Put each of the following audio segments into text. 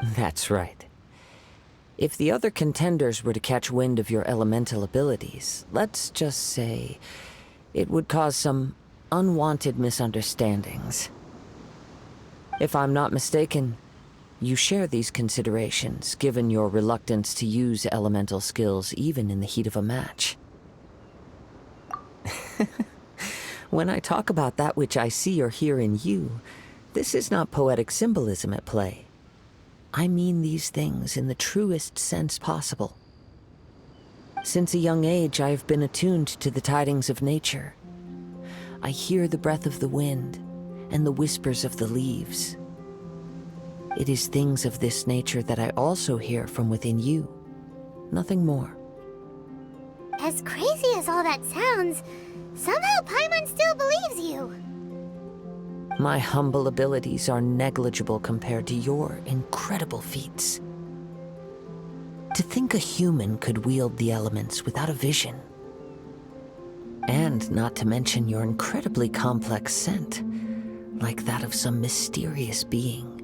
That's right. If the other contenders were to catch wind of your elemental abilities, let's just say it would cause some unwanted misunderstandings. If I'm not mistaken, you share these considerations, given your reluctance to use elemental skills even in the heat of a match. When I talk about that which I see or hear in you, this is not poetic symbolism at play. I mean these things in the truest sense possible. Since a young age, I have been attuned to the tidings of nature. I hear the breath of the wind and the whispers of the leaves. It is things of this nature that I also hear from within you. Nothing more. As crazy as all that sounds, somehow Paimon still believes you. My humble abilities are negligible compared to your incredible feats. To think a human could wield the elements without a vision. And not to mention your incredibly complex scent, like that of some mysterious being.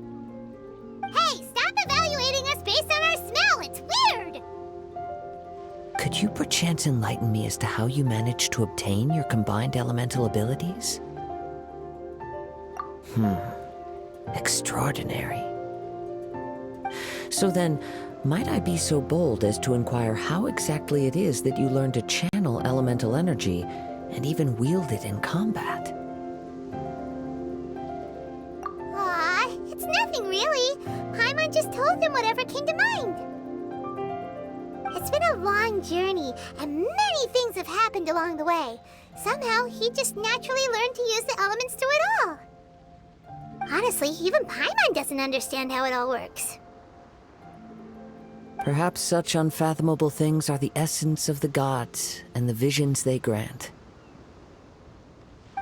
Hey, stop evaluating us based on our smell! It's weird! Could you perchance enlighten me as to how you managed to obtain your combined elemental abilities? Extraordinary. So then, might I be so bold as to inquire how exactly it is that you learned to channel elemental energy and even wield it in combat? Aw, it's nothing really. Paimon just told him whatever came to mind. It's been a long journey, and many things have happened along the way. Somehow, he just naturally learned to use the elements through it all. Honestly, even Paimon doesn't understand how it all works. Perhaps such unfathomable things are the essence of the gods and the visions they grant.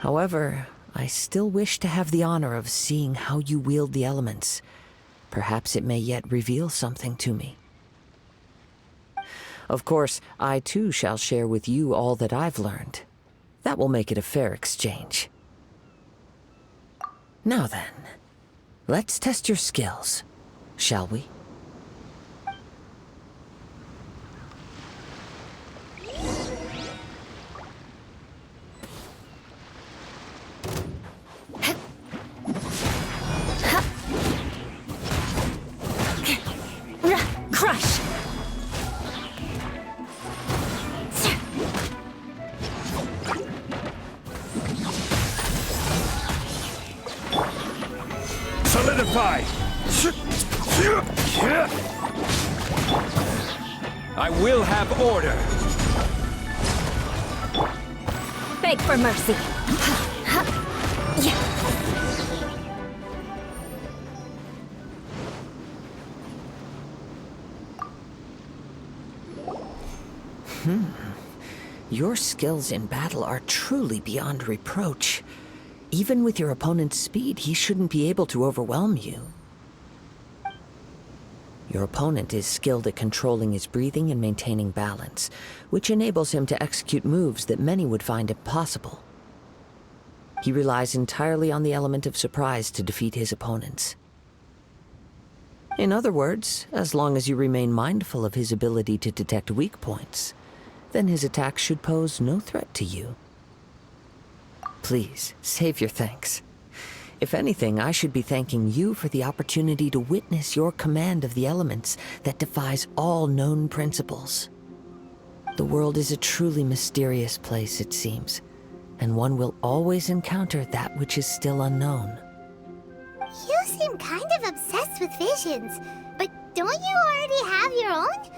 However, I still wish to have the honor of seeing how you wield the elements. Perhaps it may yet reveal something to me. Of course, I too shall share with you all that I've learned. That will make it a fair exchange. Now then, let's test your skills, shall we? Crush! Solidify! I will have order! Beg for mercy. Your skills in battle are truly beyond reproach. Even with your opponent's speed, he shouldn't be able to overwhelm you. Your opponent is skilled at controlling his breathing and maintaining balance, which enables him to execute moves that many would find impossible. He relies entirely on the element of surprise to defeat his opponents. In other words, as long as you remain mindful of his ability to detect weak points, then his attacks should pose no threat to you. Please, save your thanks. If anything, I should be thanking you for the opportunity to witness your command of the elements that defies all known principles. The world is a truly mysterious place, it seems, and one will always encounter that which is still unknown. You seem kind of obsessed with visions, but don't you already have your own?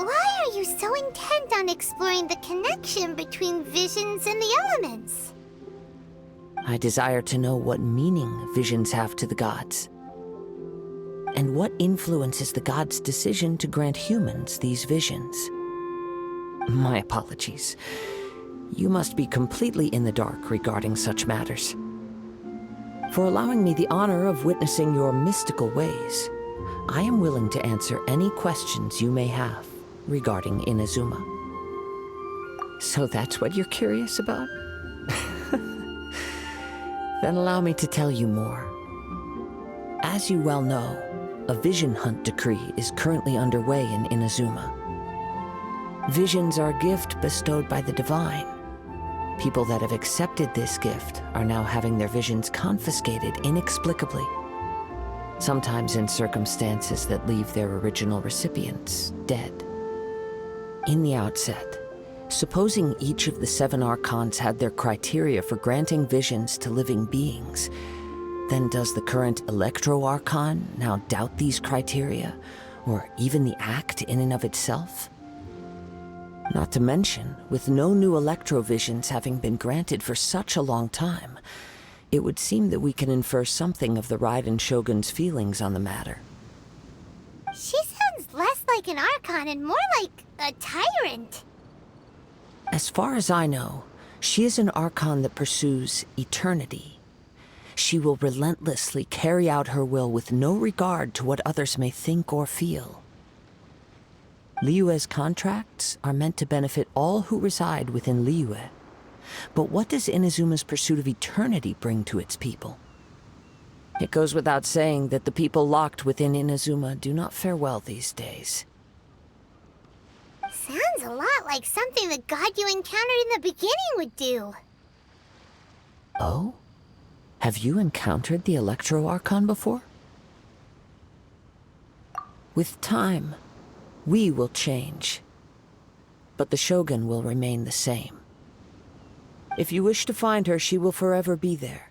Why are you so intent on exploring the connection between visions and the elements? I desire to know what meaning visions have to the gods, and what influences the gods' decision to grant humans these visions. My apologies. You must be completely in the dark regarding such matters. For allowing me the honor of witnessing your mystical ways, I am willing to answer any questions you may have regarding Inazuma. So that's what you're curious about? Then allow me to tell you more. As you well know, a vision hunt decree is currently underway in Inazuma. Visions are a gift bestowed by the divine. People that have accepted this gift are now having their visions confiscated inexplicably, sometimes in circumstances that leave their original recipients dead. In the outset, supposing each of the 7 archons had their criteria for granting visions to living beings, then does the current Electro Archon now doubt these criteria, or even the act in and of itself? Not to mention, with no new Electro-visions having been granted for such a long time, it would seem that we can infer something of the Raiden Shogun's feelings on the matter. She sounds less like an Archon and more like a tyrant. As far as I know, she is an Archon that pursues eternity. She will relentlessly carry out her will with no regard to what others may think or feel. Liyue's contracts are meant to benefit all who reside within Liyue. But what does Inazuma's pursuit of eternity bring to its people? It goes without saying that the people locked within Inazuma do not fare well these days. Sounds a lot like something the god you encountered in the beginning would do. Oh? Have you encountered the Electro Archon before? With time, we will change, but the Shogun will remain the same. If you wish to find her, she will forever be there.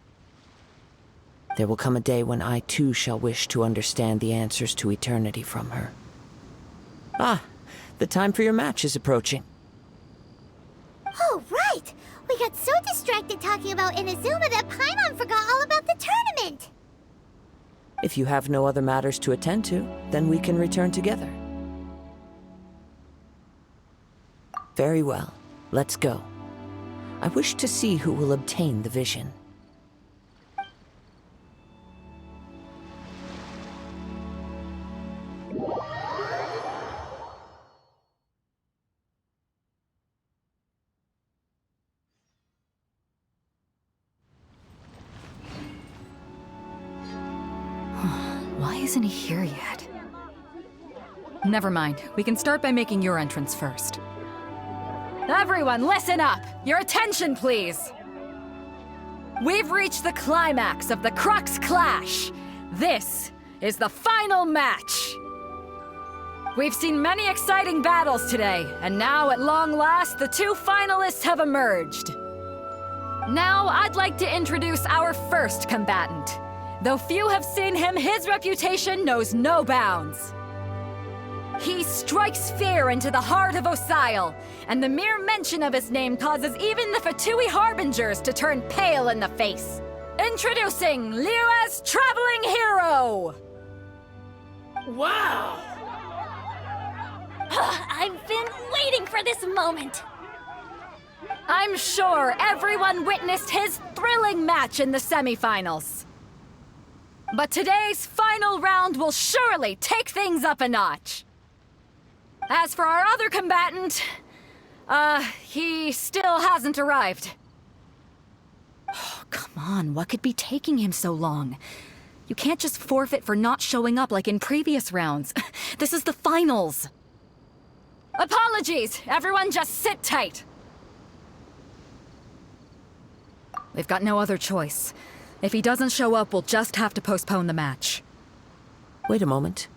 There will come a day when I too shall wish to understand the answers to eternity from her. Ah, the time for your match is approaching. Oh, right! We got so distracted talking about Inazuma that Paimon forgot all about the tournament! If you have no other matters to attend to, then we can return together. Very well, let's go. I wish to see who will obtain the vision. Why isn't he here yet? Never mind. We can start by making your entrance first. Everyone, listen up! Your attention, please! We've reached the climax of the Crux Clash! This is the final match! We've seen many exciting battles today, and now, at long last, the 2 finalists have emerged. Now, I'd like to introduce our first combatant. Though few have seen him, his reputation knows no bounds. He strikes fear into the heart of Osile, and the mere mention of his name causes even the Fatui Harbingers to turn pale in the face. Introducing Liyue's traveling hero! Wow! I've been waiting for this moment! I'm sure everyone witnessed his thrilling match in the semifinals. But today's final round will surely take things up a notch. As for our other combatant, he still hasn't arrived. Oh, come on, what could be taking him so long? You can't just forfeit for not showing up like in previous rounds. This is the finals. Apologies! Everyone just sit tight! We've got no other choice. If he doesn't show up, we'll just have to postpone the match. Wait a moment.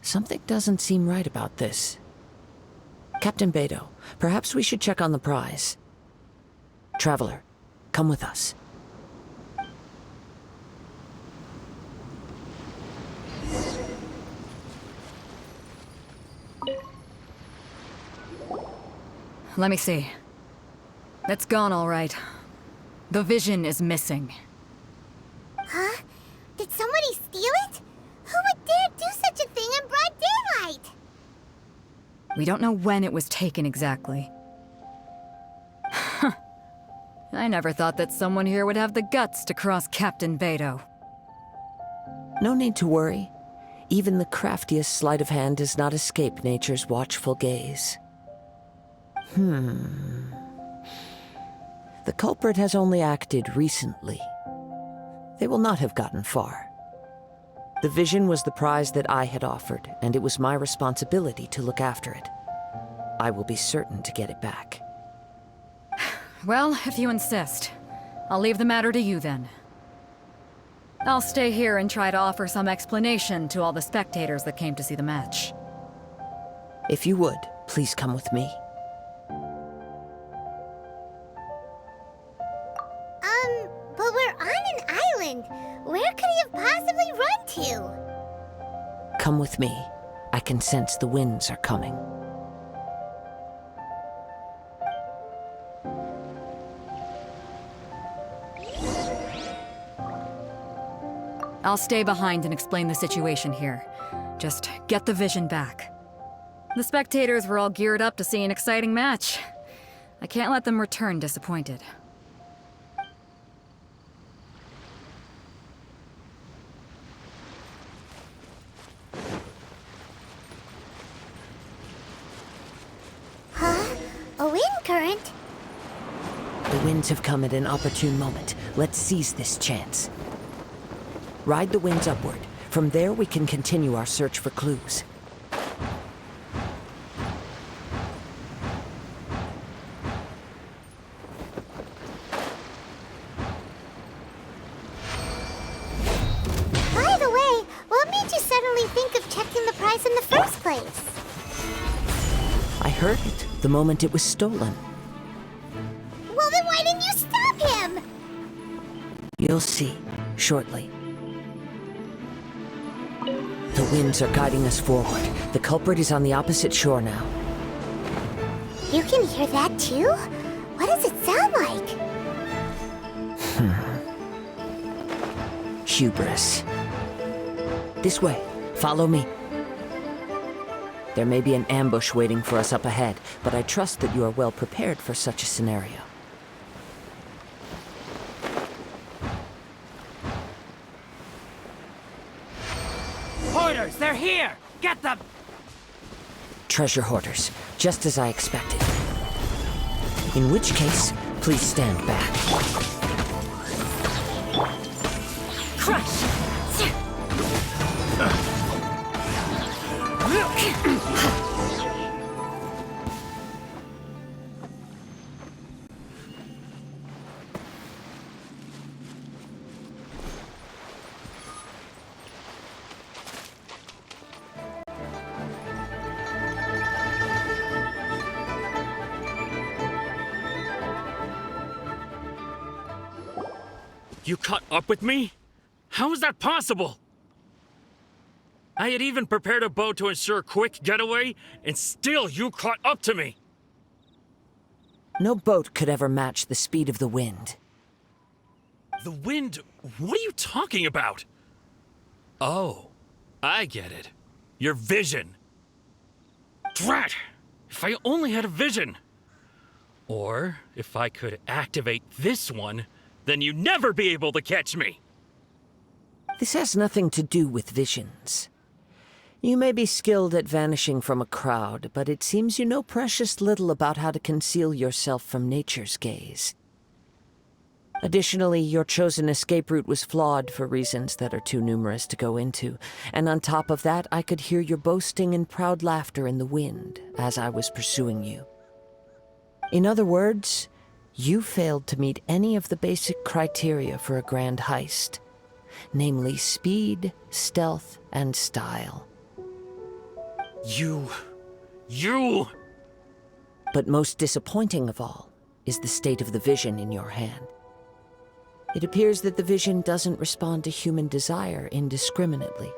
Something doesn't seem right about this. Captain Beidou, perhaps we should check on the prize. Traveler, come with us. Let me see. It's gone all right. The vision is missing. Huh? Did somebody steal it? Who would dare do such a thing in broad daylight? We don't know when it was taken exactly. I never thought that someone here would have the guts to cross Captain Beidou. No need to worry. Even the craftiest sleight of hand does not escape nature's watchful gaze. The culprit has only acted recently. They will not have gotten far. The vision was the prize that I had offered, and it was my responsibility to look after it. I will be certain to get it back. Well, if you insist. I'll leave the matter to you then. I'll stay here and try to offer some explanation to all the spectators that came to see the match. If you would, please come with me. But we're on an island. Where could he have possibly run to? Come with me. I can sense the winds are coming. I'll stay behind and explain the situation here. Just get the vision back. The spectators were all geared up to see an exciting match. I can't let them return disappointed. Huh? A wind current? The winds have come at an opportune moment. Let's seize this chance. Ride the winds upward. From there, we can continue our search for clues. By the way, what made you suddenly think of checking the price in the first place? I heard it the moment it was stolen. Well, then why didn't you stop him? You'll see, shortly. The winds are guiding us forward. The culprit is on the opposite shore now. You can hear that too? What does it sound like? Hubris. This way. Follow me. There may be an ambush waiting for us up ahead, but I trust that you are well prepared for such a scenario. Hoarders, they're here! Get them! Treasure hoarders, just as I expected. In which case, please stand back. Crush! You caught up with me? How is that possible? I had even prepared a boat to ensure a quick getaway, and still you caught up to me! No boat could ever match the speed of the wind. The wind? What are you talking about? Oh, I get it. Your vision. Drat! If I only had a vision! Or, if I could activate this one, then you'd never be able to catch me! This has nothing to do with visions. You may be skilled at vanishing from a crowd, but it seems you know precious little about how to conceal yourself from nature's gaze. Additionally, your chosen escape route was flawed for reasons that are too numerous to go into, and on top of that, I could hear your boasting and proud laughter in the wind as I was pursuing you. In other words, you failed to meet any of the basic criteria for a grand heist, namely speed, stealth, and style. You... But most disappointing of all is the state of the vision in your hand. It appears that the vision doesn't respond to human desire indiscriminately.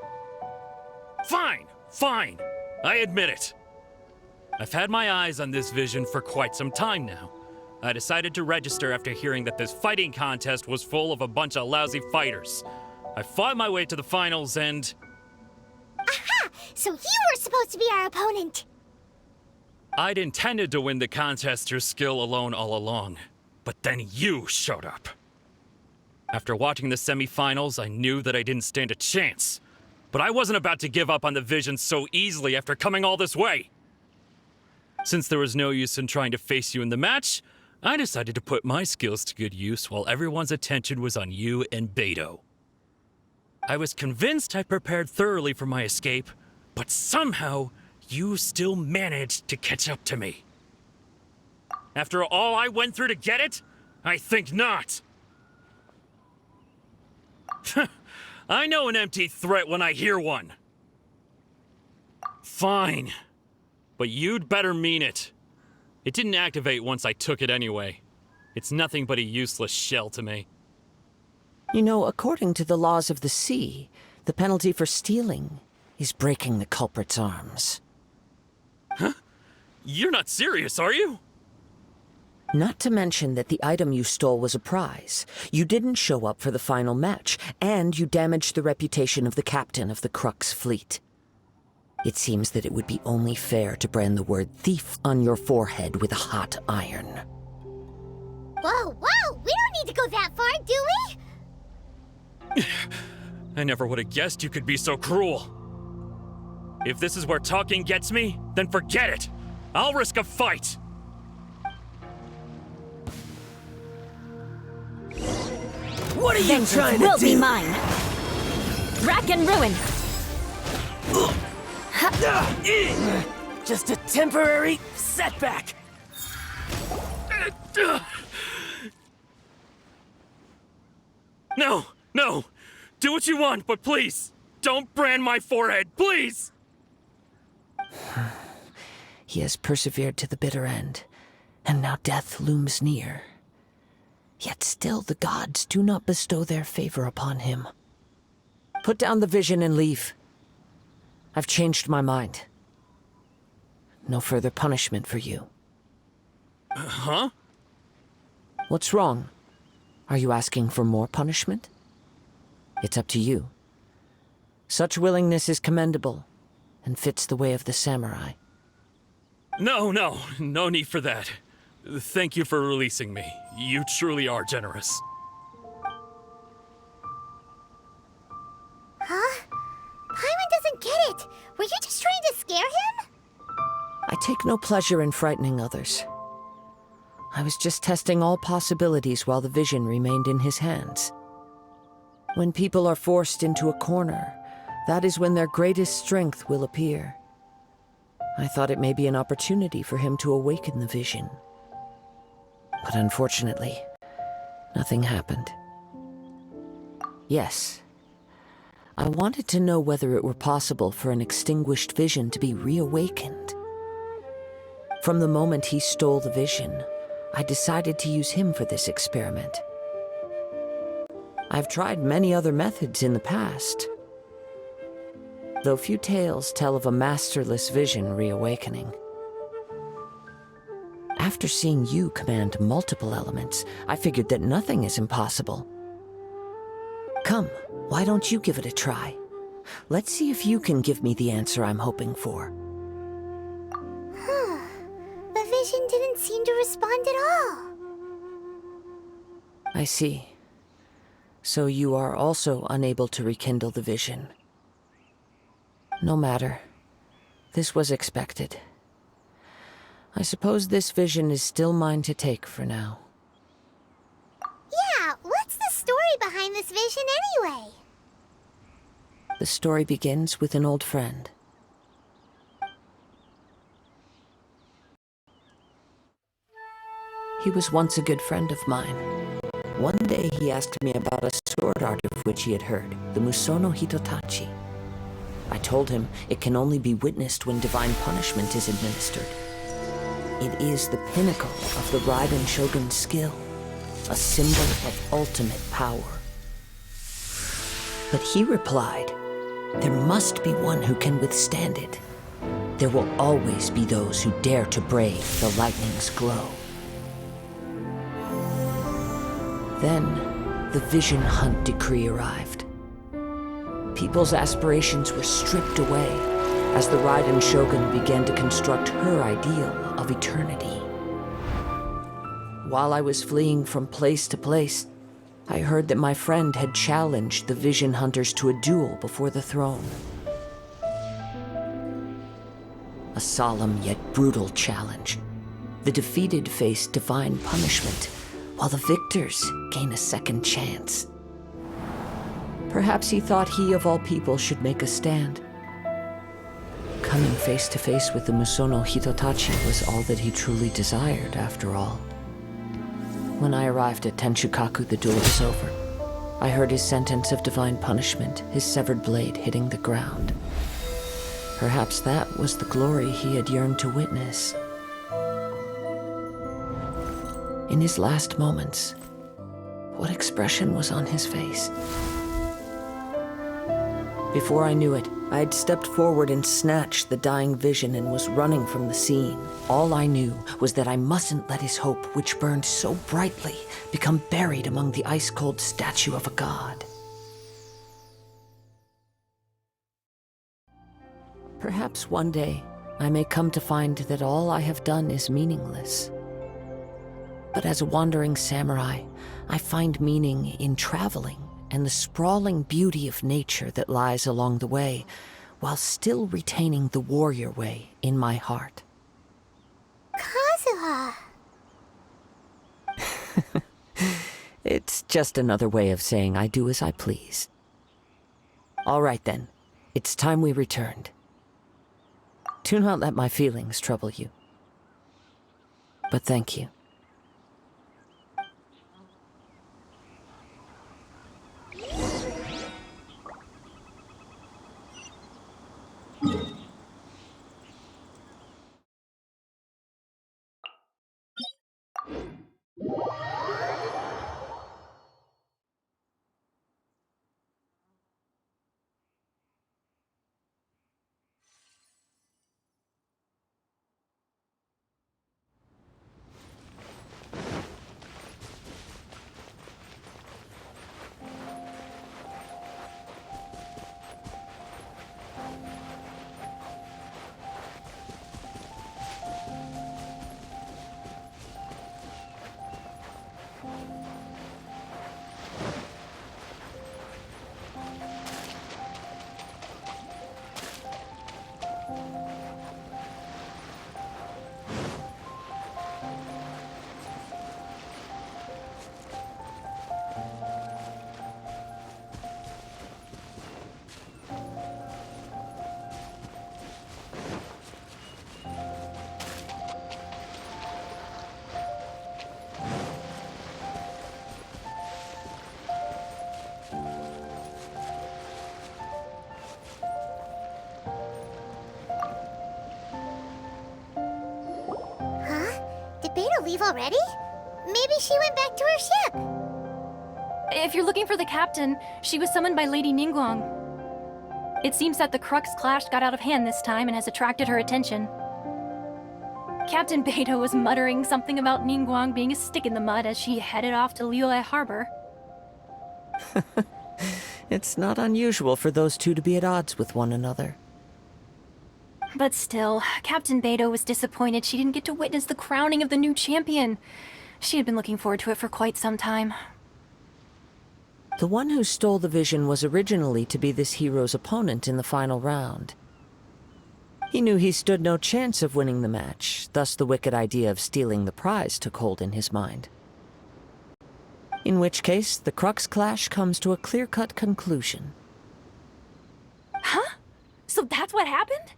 Fine! Fine! I admit it. I've had my eyes on this vision for quite some time now. I decided to register after hearing that this fighting contest was full of a bunch of lousy fighters. I fought my way to the finals and... Aha! So you were supposed to be our opponent! I'd intended to win the contest through skill alone all along. But then you showed up. After watching the semifinals, I knew that I didn't stand a chance. But I wasn't about to give up on the vision so easily after coming all this way. Since there was no use in trying to face you in the match, I decided to put my skills to good use while everyone's attention was on you and Beto. I was convinced I prepared thoroughly for my escape, but somehow you still managed to catch up to me. After all I went through to get it? I think not. I know an empty threat when I hear one. Fine. But you'd better mean it. It didn't activate once I took it anyway. It's nothing but a useless shell to me. You know, according to the laws of the sea, the penalty for stealing is breaking the culprit's arms. Huh? You're not serious, are you? Not to mention that the item you stole was a prize. You didn't show up for the final match, and you damaged the reputation of the captain of the Crux fleet. It seems that it would be only fair to brand the word thief on your forehead with a hot iron. Whoa, whoa! We don't need to go that far, do we? I never would have guessed you could be so cruel. If this is where talking gets me, then forget it. I'll risk a fight. What are you trying to do? Will be mine. Rack and ruin. Just a temporary setback. No, no. Do what you want, but please, don't brand my forehead, please! He has persevered to the bitter end, and now death looms near. Yet still the gods do not bestow their favor upon him. Put down the vision and leave. I've changed my mind. No further punishment for you. Huh? What's wrong? Are you asking for more punishment? It's up to you. Such willingness is commendable, and fits the way of the samurai. No need for that. Thank you for releasing me. You truly are generous. Huh? Paimon doesn't get it! Were you just trying to scare him? I take no pleasure in frightening others. I was just testing all possibilities while the vision remained in his hands. When people are forced into a corner, that is when their greatest strength will appear. I thought it may be an opportunity for him to awaken the vision. But unfortunately, nothing happened. Yes, I wanted to know whether it were possible for an extinguished vision to be reawakened. From the moment he stole the vision, I decided to use him for this experiment. I've tried many other methods in the past, though few tales tell of a masterless vision reawakening. After seeing you command multiple elements, I figured that nothing is impossible. Come, why don't you give it a try? Let's see if you can give me the answer I'm hoping for. The vision didn't seem to respond at all. I see. So you are also unable to rekindle the vision. No matter. This was expected. I suppose this vision is still mine to take for now. Yeah, what's the story behind this vision anyway? The story begins with an old friend. He was once a good friend of mine. One day he asked me about a sword art of which he had heard, the Musono Hitotachi. I told him it can only be witnessed when divine punishment is administered. It is the pinnacle of the Raiden Shogun's skill, a symbol of ultimate power. But he replied, there must be one who can withstand it. There will always be those who dare to brave the lightning's glow. Then, the Vision Hunt decree arrived. People's aspirations were stripped away as the Raiden Shogun began to construct her ideal of eternity. While I was fleeing from place to place, I heard that my friend had challenged the Vision Hunters to a duel before the throne. A solemn yet brutal challenge. The defeated face divine punishment, while the victors gain a second chance. Perhaps he thought he of all people should make a stand. Coming face to face with the Musono Hitotachi was all that he truly desired, after all. When I arrived at Tenshukaku, the duel was over. I heard his sentence of divine punishment, his severed blade hitting the ground. Perhaps that was the glory he had yearned to witness. In his last moments, what expression was on his face? Before I knew it, I had stepped forward and snatched the dying vision and was running from the scene. All I knew was that I mustn't let his hope, which burned so brightly, become buried among the ice-cold statue of a god. Perhaps one day, I may come to find that all I have done is meaningless. But as a wandering samurai, I find meaning in traveling and the sprawling beauty of nature that lies along the way, while still retaining the warrior way in my heart. Kazuha! It's just another way of saying I do as I please. All right then, it's time we returned. Do not let my feelings trouble you. But thank you. Did Beta leave already? Maybe she went back to her ship. If you're looking for the captain, she was summoned by Lady Ningguang. It seems that the Crux clash got out of hand this time and has attracted her attention. Captain Beidou was muttering something about Ningguang being a stick in the mud as she headed off to Liyue Harbor. It's not unusual for those two to be at odds with one another. But still, Captain Beidou was disappointed she didn't get to witness the crowning of the new champion. She had been looking forward to it for quite some time. The one who stole the vision was originally to be this hero's opponent in the final round. He knew he stood no chance of winning the match, thus the wicked idea of stealing the prize took hold in his mind. In which case, the Crux clash comes to a clear-cut conclusion. Huh? So that's what happened?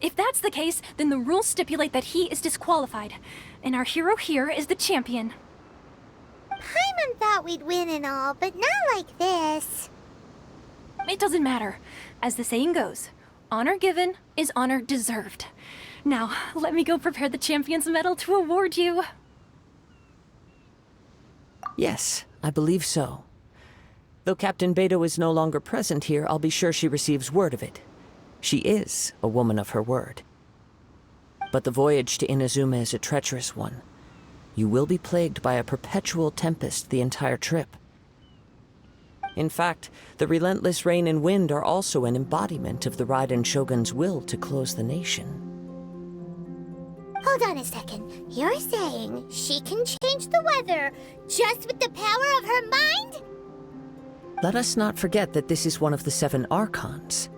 If that's the case, then the rules stipulate that he is disqualified, and our hero here is the champion. Paimon thought we'd win and all, but not like this. It doesn't matter. As the saying goes, honor given is honor deserved. Now, let me go prepare the champion's medal to award you. Yes, I believe so. Though Captain Beidou is no longer present here, I'll be sure she receives word of it. She is a woman of her word. But the voyage to Inazuma is a treacherous one. You will be plagued by a perpetual tempest the entire trip. In fact, the relentless rain and wind are also an embodiment of the Raiden Shogun's will to close the nation. Hold on a second. You're saying she can change the weather just with the power of her mind? Let us not forget that this is one of the 7 Archons.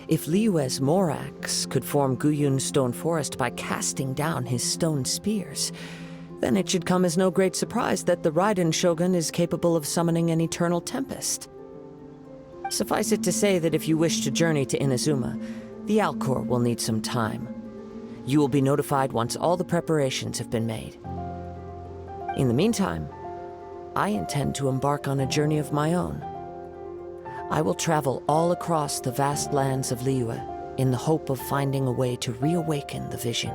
If Liyue's Morax could form Guyun's stone forest by casting down his stone spears, Then it should come as no great surprise that the Raiden Shogun is capable of summoning an eternal tempest. Suffice it to say that if you wish to journey to Inazuma, the Alcor will need some time. You will be notified once all the preparations have been made. In the meantime, I intend to embark on a journey of my own. I will travel all across the vast lands of Liyue in the hope of finding a way to reawaken the vision.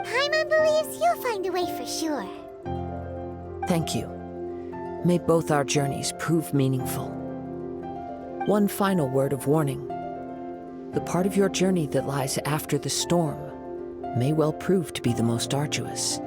Paimon believes you'll find a way for sure. Thank you. May both our journeys prove meaningful. One final word of warning. The part of your journey that lies after the storm may well prove to be the most arduous.